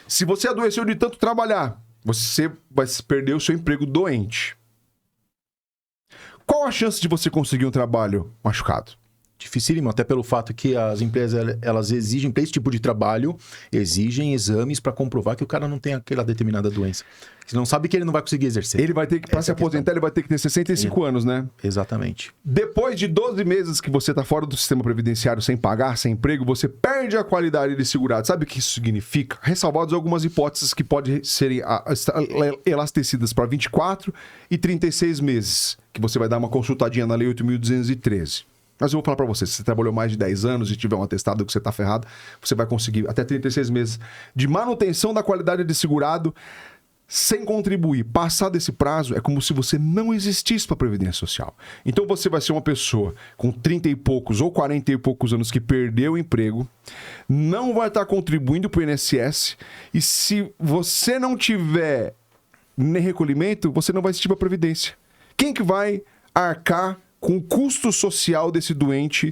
Se você adoeceu de tanto trabalhar, você vai perder o seu emprego doente. Qual a chance de você conseguir um trabalho machucado? Dificílimo, até pelo fato que as empresas, elas exigem, para esse tipo de trabalho, exigem exames para comprovar que o cara não tem aquela determinada doença. Você não sabe que ele não vai conseguir exercer. Ele vai ter que, para se aposentar, ele vai ter que ter 65 anos, né? Exatamente. Depois de 12 meses que você está fora do sistema previdenciário sem pagar, sem emprego, você perde a qualidade de segurado. Sabe o que isso significa? Ressalvadas algumas hipóteses que podem serem elastecidas para 24 e 36 meses, que você vai dar uma consultadinha na Lei 8.213. Mas eu vou falar pra você, se você trabalhou mais de 10 anos e tiver um atestado que você tá ferrado, você vai conseguir até 36 meses de manutenção da qualidade de segurado sem contribuir. Passado esse prazo, é como se você não existisse pra Previdência Social. Então você vai ser uma pessoa com 30 e poucos ou 40 e poucos anos que perdeu o emprego, não vai estar contribuindo pro INSS, e se você não tiver nem recolhimento, você não vai assistir pra Previdência. Quem que vai arcar com o custo social desse doente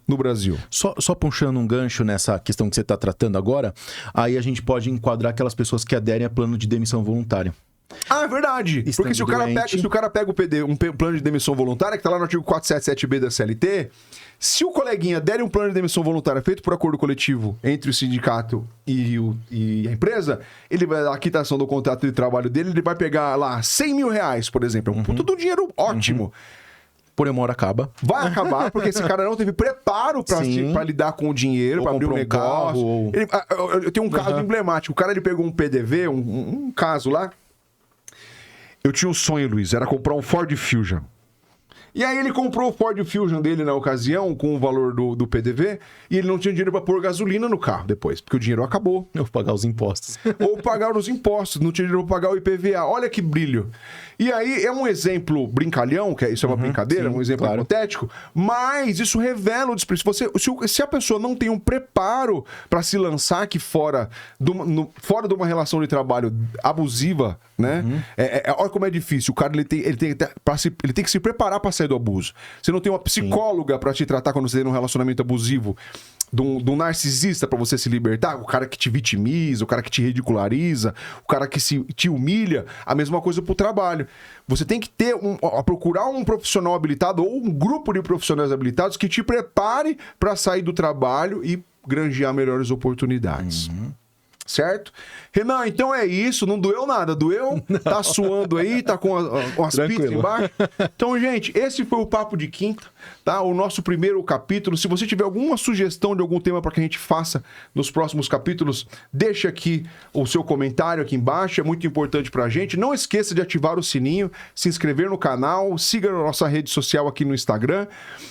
no Brasil? Só puxando um gancho nessa questão que você está tratando agora, aí a gente pode enquadrar aquelas pessoas que aderem a plano de demissão voluntária. Ah, é verdade. Porque se o cara pega um plano de demissão voluntária, que está lá no artigo 477B da CLT, se o coleguinha der um plano de demissão voluntária feito por acordo coletivo entre o sindicato e a empresa, ele vai dar a quitação do contrato de trabalho dele, ele vai pegar lá 100 mil reais, por exemplo. É um puta do dinheiro ótimo. Porém, uma hora acaba. Vai acabar, porque esse cara não teve preparo pra lidar com o dinheiro, pra abrir um negócio. Eu tenho um caso emblemático. O cara, ele pegou um PDV, um caso lá. Eu tinha um sonho, Luiz, era comprar um Ford Fusion. E aí ele comprou o Ford Fusion dele na ocasião, com o valor do PDV, e ele não tinha dinheiro pra pôr gasolina no carro depois, porque o dinheiro acabou. Ou pagar os impostos. Ou pagar os impostos, não tinha dinheiro pra pagar o IPVA. Olha que brilho. E aí é um exemplo brincalhão, que isso é uma brincadeira, um exemplo hipotético, mas isso revela o desprezível. Se a pessoa não tem um preparo para se lançar aqui fora de uma relação de trabalho abusiva, né? Olha como é difícil. O cara ele tem que se preparar para sair do abuso. Você não tem uma psicóloga para te tratar quando você tem um relacionamento abusivo, de um narcisista para você se libertar, o cara que te vitimiza, o cara que te ridiculariza, o cara que te humilha, a mesma coisa pro trabalho. Você tem que procurar um profissional habilitado ou um grupo de profissionais habilitados que te prepare para sair do trabalho e granjear melhores oportunidades. Certo? Renan, então é isso. Não doeu nada. Doeu? Tá suando aí, tá com as pizzas embaixo. Então, gente, esse foi o Papo de Quinta, tá? O nosso primeiro capítulo. Se você tiver alguma sugestão de algum tema para que a gente faça nos próximos capítulos, deixa aqui o seu comentário aqui embaixo. É muito importante pra gente. Não esqueça de ativar o sininho, se inscrever no canal, siga a nossa rede social aqui no Instagram,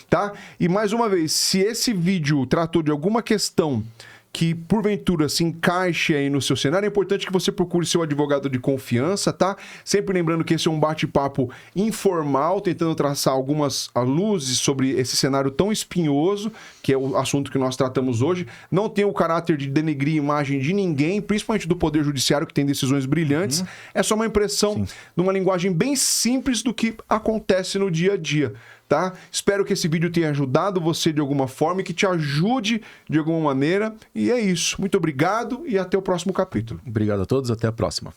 tá? E mais uma vez, se esse vídeo tratou de alguma questão que porventura se encaixe aí no seu cenário, é importante que você procure seu advogado de confiança, tá? Sempre lembrando que esse é um bate-papo informal, tentando traçar algumas luzes sobre esse cenário tão espinhoso, que é o assunto que nós tratamos hoje. Não tem o caráter de denegrir a imagem de ninguém, principalmente do Poder Judiciário, que tem decisões brilhantes. É só uma impressão numa linguagem bem simples do que acontece no dia a dia. Tá? Espero que esse vídeo tenha ajudado você de alguma forma e que te ajude de alguma maneira. E é isso. Muito obrigado e até o próximo capítulo. Obrigado a todos, até a próxima.